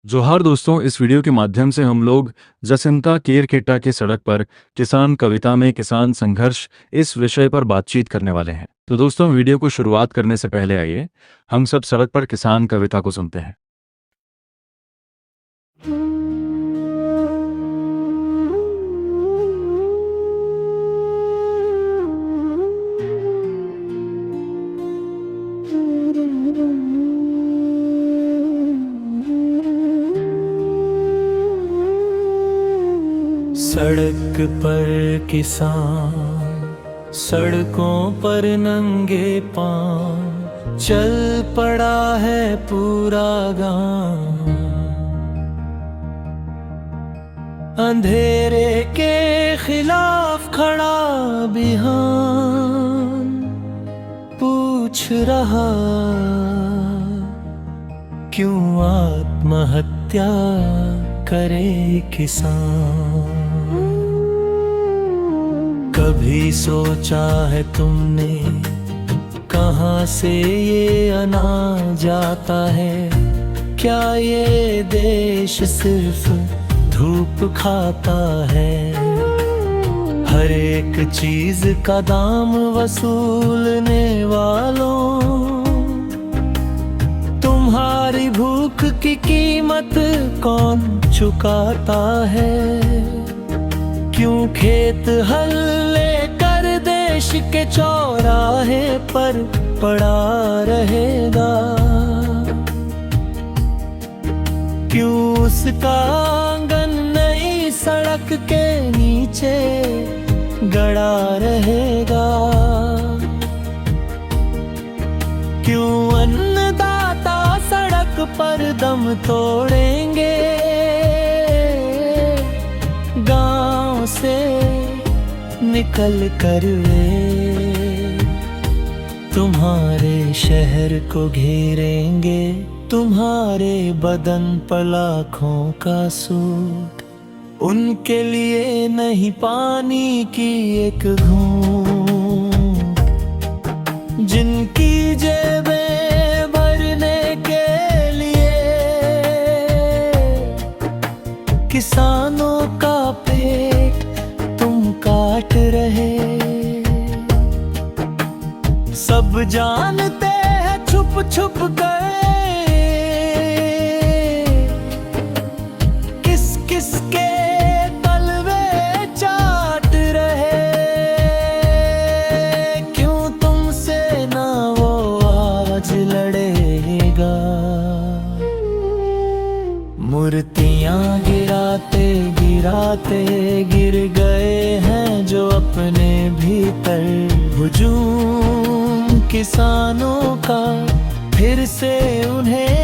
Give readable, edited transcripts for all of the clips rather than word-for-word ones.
जोहार दोस्तों, इस वीडियो के माध्यम से हम लोग जसिंता केरकेट्टा की सड़क पर किसान कविता में किसान संघर्ष इस विषय पर बातचीत करने वाले हैं। तो दोस्तों, वीडियो को शुरुआत करने से पहले आइए हम सब सड़क पर किसान कविता को सुनते हैं। सड़क पर किसान, सड़कों पर नंगे पांव, चल पड़ा है पूरा गांव। अंधेरे के खिलाफ खड़ा बिहान, पूछ रहा क्यों आत्महत्या करे किसान। कभी सोचा है तुमने कहाँ से ये अनाज आता है? क्या ये देश सिर्फ धूप खाता है? हर एक चीज का दाम वसूलने वालों, तुम्हारी भूख की कीमत कौन चुकाता है? क्यों खेत हल लेकर देश के चौराहे पर पड़ा रहेगा? क्यों उसका आंगन नई सड़क के नीचे गड़ा रहेगा? क्यों अन्नदाता सड़क पर दम तोड़ेंगे? गांव से निकल कर वे तुम्हारे शहर को घेरेंगे। तुम्हारे बदन पर लाखों का सूट, उनके लिए नहीं पानी की एक घूंट। जिनकी जेबें भरने के लिए किसानों का पेट तुम काट रहे। सब जानते हैं छुप छुप कर किस किस के तलवे चाट रहे। क्यों तुमसे ना वो आज लड़ेगा? मूर्तियां गिराते गिराते गिर गए हैं जो अपने भीतर। हुजूम किसानों का फिर से उन्हें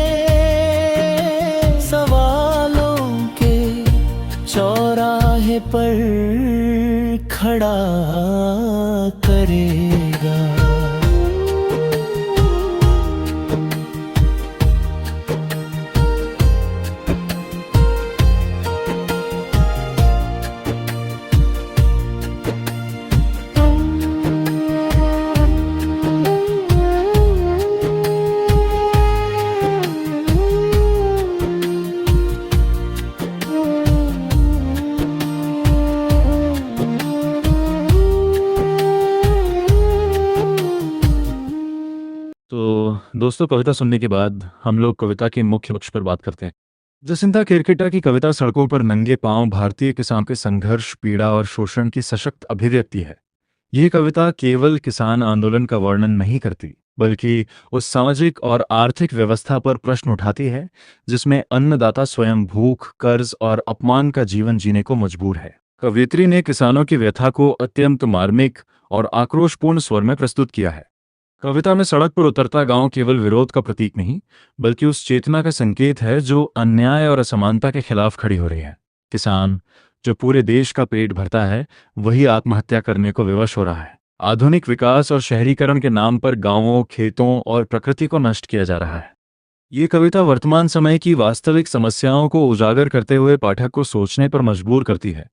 सवालों के चौराहे पर खड़ा करेगा। तो दोस्तों, कविता सुनने के बाद हम लोग कविता के मुख्य पक्ष पर बात करते हैं। जसिंता केरकेट्टा की कविता सड़कों पर नंगे पांव भारतीय किसान के संघर्ष, पीड़ा और शोषण की सशक्त अभिव्यक्ति है। यह कविता केवल किसान आंदोलन का वर्णन नहीं करती, बल्कि उस सामाजिक और आर्थिक व्यवस्था पर प्रश्न उठाती है जिसमें अन्नदाता स्वयं भूख, कर्ज और अपमान का जीवन जीने को मजबूर है। कवयित्री ने किसानों की व्यथा को अत्यंत मार्मिक और आक्रोशपूर्ण स्वर में प्रस्तुत किया है। कविता में सड़क पर उतरता गांव केवल विरोध का प्रतीक नहीं, बल्कि उस चेतना का संकेत है जो अन्याय और असमानता के खिलाफ खड़ी हो रही है। किसान जो पूरे देश का पेट भरता है, वही आत्महत्या करने को विवश हो रहा है। आधुनिक विकास और शहरीकरण के नाम पर गांवों, खेतों और प्रकृति को नष्ट किया जा रहा है। ये कविता वर्तमान समय की वास्तविक समस्याओं को उजागर करते हुए पाठक को सोचने पर मजबूर करती है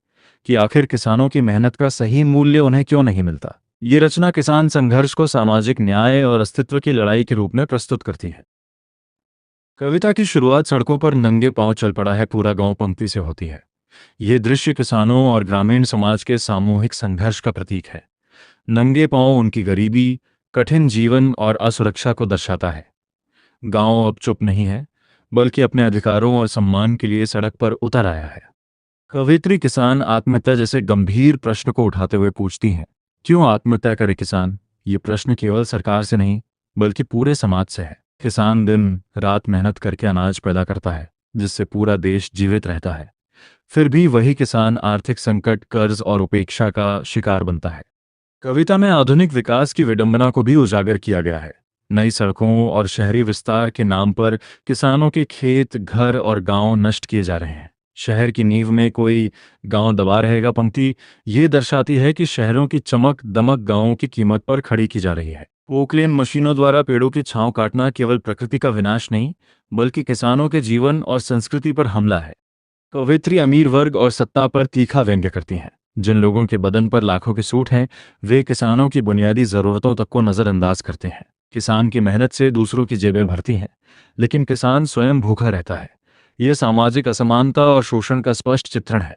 कि आखिर किसानों की मेहनत का सही मूल्य उन्हें क्यों नहीं मिलता। ये रचना किसान संघर्ष को सामाजिक न्याय और अस्तित्व की लड़ाई के रूप में प्रस्तुत करती है। कविता की शुरुआत सड़कों पर नंगे पांव चल पड़ा है पूरा गांव पंक्ति से होती है। ये दृश्य किसानों और ग्रामीण समाज के सामूहिक संघर्ष का प्रतीक है। नंगे पांव उनकी गरीबी, कठिन जीवन और असुरक्षा को दर्शाता है। गांव अब चुप नहीं है, बल्कि अपने अधिकारों और सम्मान के लिए सड़क पर उतर आया है। कवित्री किसान आत्महत्या जैसे गंभीर प्रश्न को उठाते हुए पूछती हैं, क्यों आत्महत्या करे किसान? ये प्रश्न केवल सरकार से नहीं, बल्कि पूरे समाज से है। किसान दिन रात मेहनत करके अनाज पैदा करता है, जिससे पूरा देश जीवित रहता है। फिर भी वही किसान आर्थिक संकट, कर्ज और उपेक्षा का शिकार बनता है। कविता में आधुनिक विकास की विडंबना को भी उजागर किया गया है। नई सड़कों और शहरी विस्तार के नाम पर किसानों के खेत, घर और गांव नष्ट किए जा रहे हैं। शहर की नींव में कोई गांव दबा रहेगा पंक्ति ये दर्शाती है कि शहरों की चमक दमक गांवों की कीमत पर खड़ी की जा रही है। पोकलेन मशीनों द्वारा पेड़ों की छांव काटना केवल प्रकृति का विनाश नहीं, बल्कि किसानों के जीवन और संस्कृति पर हमला है। कवित्री अमीर वर्ग और सत्ता पर तीखा व्यंग्य करती हैं। जिन लोगों के बदन पर लाखों के सूट हैं, वे किसानों की बुनियादी जरूरतों तक को नजरअंदाज करते हैं। किसान की मेहनत से दूसरों की जेबें भरती हैं, लेकिन किसान स्वयं भूखा रहता है। यह सामाजिक असमानता और शोषण का स्पष्ट चित्रण है।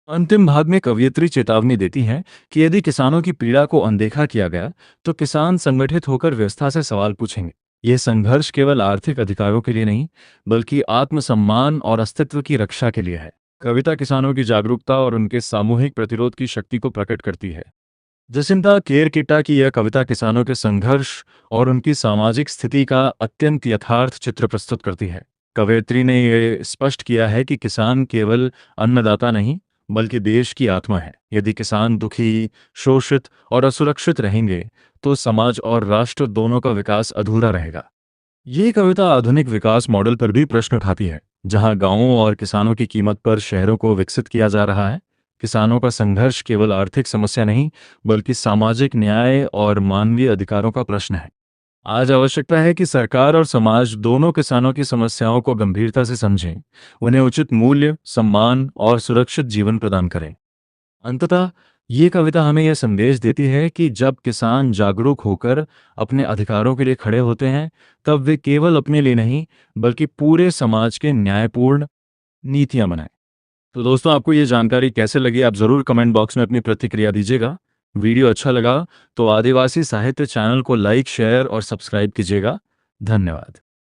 अंतिम भाग में कवियत्री चेतावनी देती है कि यदि किसानों की पीड़ा को अनदेखा किया गया, तो किसान संगठित होकर व्यवस्था से सवाल पूछेंगे। यह संघर्ष केवल आर्थिक अधिकारों के लिए नहीं, बल्कि आत्मसम्मान और अस्तित्व की रक्षा के लिए है। कविता किसानों की जागरूकता और उनके सामूहिक प्रतिरोध की शक्ति को प्रकट करती है। जसिंता केरकेटा की यह कविता किसानों के संघर्ष और उनकी सामाजिक स्थिति का अत्यंत यथार्थ चित्र प्रस्तुत करती है। कवयित्री ने यह स्पष्ट किया है कि किसान केवल अन्नदाता नहीं, बल्कि देश की आत्मा है। यदि किसान दुखी, शोषित और असुरक्षित रहेंगे, तो समाज और राष्ट्र दोनों का विकास अधूरा रहेगा। ये कविता आधुनिक विकास मॉडल पर भी प्रश्न उठाती है, जहां गांवों और किसानों की कीमत पर शहरों को विकसित किया जा रहा है। किसानों का संघर्ष केवल आर्थिक समस्या नहीं, बल्कि सामाजिक न्याय और मानवीय अधिकारों का प्रश्न है। आज आवश्यकता है कि सरकार और समाज दोनों किसानों की समस्याओं को गंभीरता से समझें, उन्हें उचित मूल्य, सम्मान और सुरक्षित जीवन प्रदान करें। अंततः ये कविता हमें यह संदेश देती है कि जब किसान जागरूक होकर अपने अधिकारों के लिए खड़े होते हैं, तब वे केवल अपने लिए नहीं, बल्कि पूरे समाज के न्यायपूर्ण नीतियां बनाएं। तो दोस्तों, आपको ये जानकारी कैसे लगी, आप ज़रूर कमेंट बॉक्स में अपनी प्रतिक्रिया दीजिएगा। वीडियो अच्छा लगा तो आदिवासी साहित्य चैनल को लाइक, शेयर और सब्सक्राइब कीजिएगा। धन्यवाद।